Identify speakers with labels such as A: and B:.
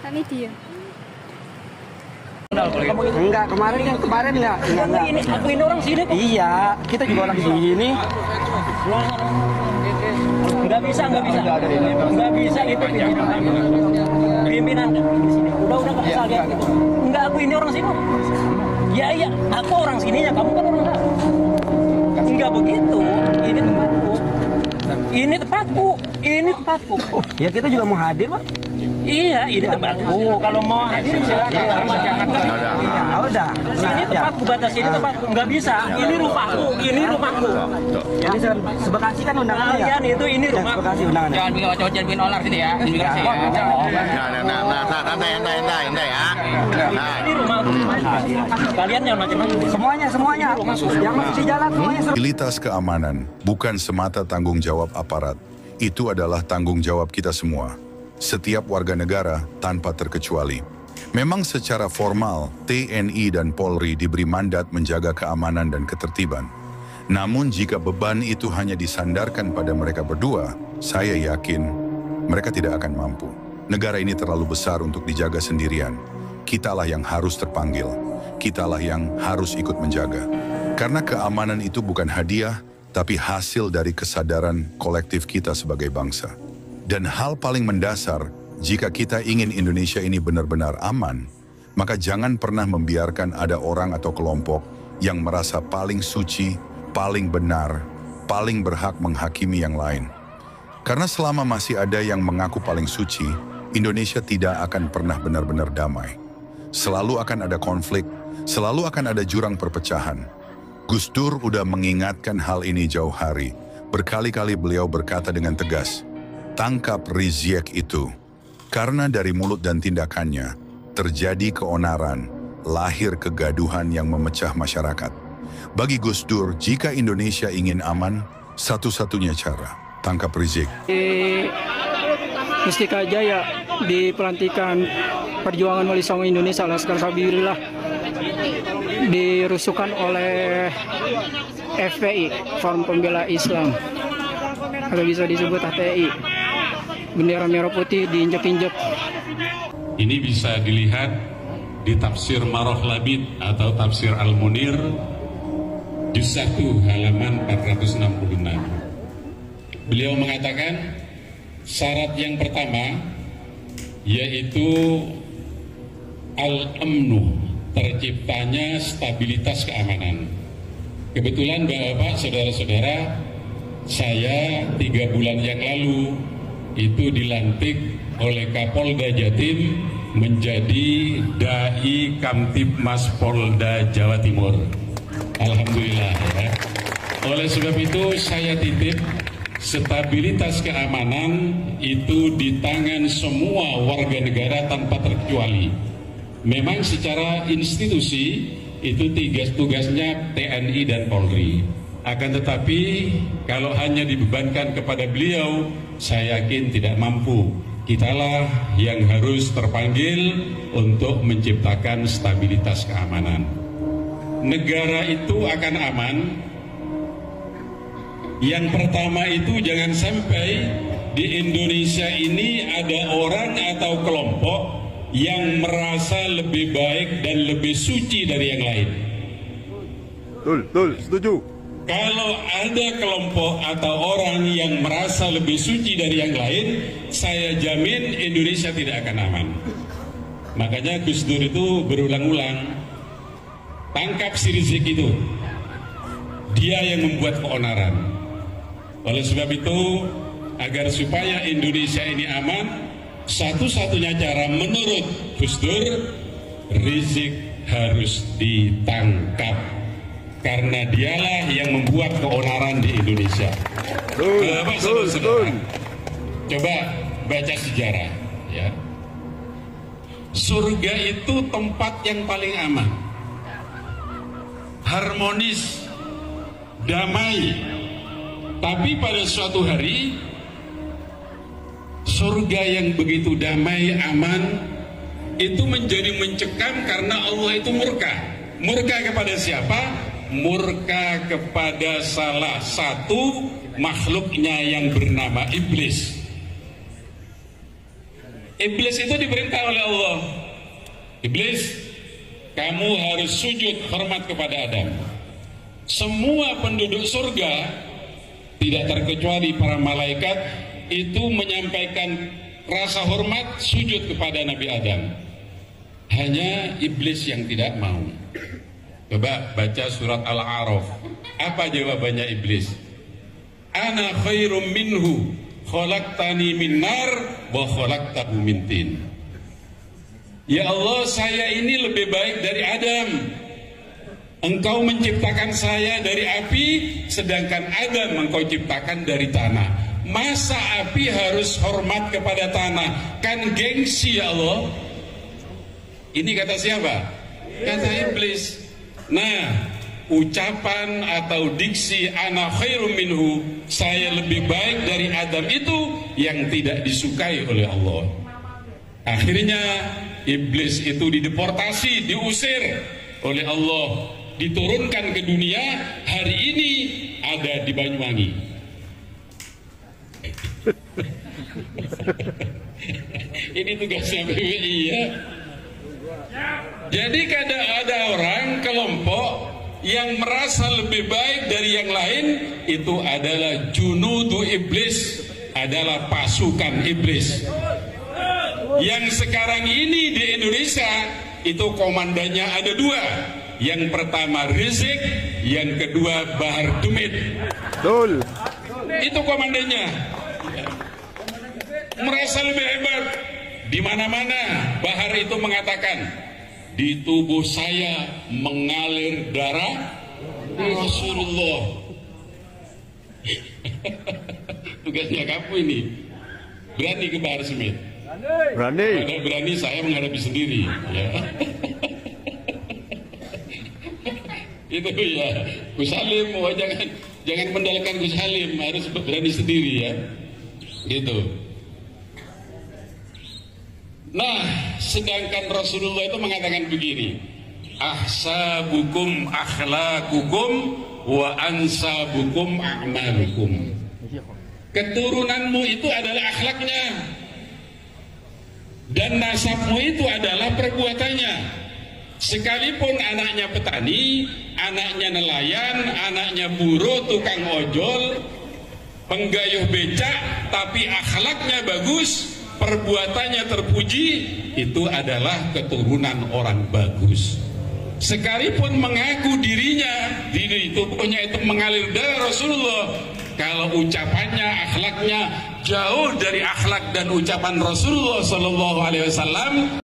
A: Media.
B: Enggak, kemarin enggak.
C: Aku ini orang sini kok.
B: Iya, kita juga orang sini.
C: Enggak bisa gitu pimpinan di sini. Udah enggak bisa lihat gitu. Enggak, aku ini orang sini. Iya, aku orang sininya, kamu kan orang sana. Enggak begitu. Ini tempatku.
B: Ya kita juga mau hadir, Pak.
C: Iya, ini tempatku. Kalau mau hadir silakan.
B: Udah.
C: Ini tempatku, batas ini tempatku. Enggak bisa. Ini rumahku.
B: Jadi sebekasi kan undangannya.
C: Kalian itu ini rumah.
B: Sebekasi undangannya.
D: Jangan bikin wajah bikin onar sini ya. Imigrasi ya.
E: Santai ya.
C: Ini rumahku. Kalian yang macam-macam.
B: Semuanya. Yang masih di jalan semuanya.
F: Stabilitas keamanan bukan semata tanggung jawab aparat. Itu adalah tanggung jawab kita semua. Setiap warga negara tanpa terkecuali. Memang secara formal, TNI dan Polri diberi mandat menjaga keamanan dan ketertiban. Namun jika beban itu hanya disandarkan pada mereka berdua, saya yakin mereka tidak akan mampu. Negara ini terlalu besar untuk dijaga sendirian. Kitalah yang harus terpanggil. Kitalah yang harus ikut menjaga. Karena keamanan itu bukan hadiah, tapi hasil dari kesadaran kolektif kita sebagai bangsa. Dan hal paling mendasar, jika kita ingin Indonesia ini benar-benar aman, maka jangan pernah membiarkan ada orang atau kelompok yang merasa paling suci, paling benar, paling berhak menghakimi yang lain. Karena selama masih ada yang mengaku paling suci, Indonesia tidak akan pernah benar-benar damai. Selalu akan ada konflik, selalu akan ada jurang perpecahan. Gus Dur udah mengingatkan hal ini jauh hari. Berkali-kali beliau berkata dengan tegas, tangkap Rizik itu. Karena dari mulut dan tindakannya, terjadi keonaran, lahir kegaduhan yang memecah masyarakat. Bagi Gus Dur, jika Indonesia ingin aman, satu-satunya cara, tangkap Rizik.
G: Di Mustika Jaya, di pelantikan Perjuangan Wali Songo Indonesia, Laskar Sabirillah, dirusukan oleh FPI, Forum Pembela Islam, atau bisa disebut HTI. Bendera merah putih diinjak-injak.
H: Ini bisa dilihat di tafsir Maroh Labid atau tafsir Al-Munir juz 1 halaman 466. Beliau mengatakan syarat yang pertama yaitu al-amnu, terciptanya stabilitas keamanan. Kebetulan Bapak, saudara-saudara, saya 3 bulan yang lalu itu dilantik oleh Kapolda Jatim menjadi Dai Kamtibmas Polda Jawa Timur. Alhamdulillah ya. Oleh sebab itu saya titip stabilitas keamanan itu di tangan semua warga negara tanpa terkecuali. Memang secara institusi itu tugasnya TNI dan Polri. Akan tetapi kalau hanya dibebankan kepada beliau, saya yakin tidak mampu. Kitalah yang harus terpanggil untuk menciptakan stabilitas keamanan. Negara itu akan aman. Yang pertama itu jangan sampai di Indonesia ini ada orang atau kelompok yang merasa lebih baik dan lebih suci dari yang lain.
E: Betul, setuju.
H: Kalau ada kelompok atau orang yang merasa lebih suci dari yang lain, saya jamin Indonesia tidak akan aman. Makanya Gus Dur itu berulang-ulang, tangkap si Rizik itu. Dia yang membuat keonaran. Oleh sebab itu, agar supaya Indonesia ini aman, satu-satunya cara menurut Gus Dur, Rizik harus ditangkap. Karena dialah yang membuat keonaran di Indonesia. Coba baca sejarah ya. Surga itu tempat yang paling aman, harmonis, damai. Tapi pada suatu hari surga yang begitu damai, aman itu menjadi mencekam karena Allah itu murka. Murka kepada siapa? Murka kepada salah satu makhluknya yang bernama iblis. Iblis itu diperintah oleh Allah. Iblis, kamu harus sujud hormat kepada Adam. Semua penduduk surga, tidak terkecuali para malaikat, itu menyampaikan rasa hormat sujud kepada Nabi Adam. Hanya iblis yang tidak mau. Coba baca surat Al-A'raf. Apa jawabannya iblis? Ana khairum minhu, khalaqtani min nar wa khalaqtahu min tin. Ya Allah, saya ini lebih baik dari Adam. Engkau menciptakan saya dari api, sedangkan Adam engkau ciptakan dari tanah. Masa api harus hormat kepada tanah? Kan gengsi ya Allah. Ini kata siapa? Kata iblis. Nah, ucapan atau diksi ana khairum minhu, saya lebih baik dari Adam, itu yang tidak disukai oleh Allah. Akhirnya iblis itu dideportasi, diusir oleh Allah, diturunkan ke dunia. Hari ini ada di Banyuwangi. Ini tugasnya PBI ya. Jadi kadang ada orang kelompok yang merasa lebih baik dari yang lain, itu adalah junudu iblis, adalah pasukan iblis. Yang sekarang ini di Indonesia itu komandannya ada dua. Yang pertama Rizik, yang kedua Bahar Dumit.
E: Betul.
H: Itu komandannya. Merasa lebih hebat. Di mana-mana Bahar itu mengatakan, di tubuh saya mengalir darah Rasulullah. Tugasnya kamu ini berani ke Bahar Smith.
E: Berani.
H: Kalau berani saya menghadapi sendiri ya. Itu ya Gus Halim, oh, jangan mendalkan Gus Halim, harus berani sendiri ya gitu. Nah, sedangkan Rasulullah itu mengatakan begini, ahsabukum akhlaqukum wa ansabukum a'malukum. Keturunanmu itu adalah akhlaknya, dan nasabmu itu adalah perbuatannya. Sekalipun anaknya petani, anaknya nelayan, anaknya buruh, tukang ojol, penggayuh becak, tapi akhlaknya bagus, perbuatannya terpuji, itu adalah keturunan orang bagus. Sekalipun mengaku dirinya, diri itu punya itu mengalir darah Rasulullah, kalau ucapannya, akhlaknya jauh dari akhlak dan ucapan Rasulullah SAW,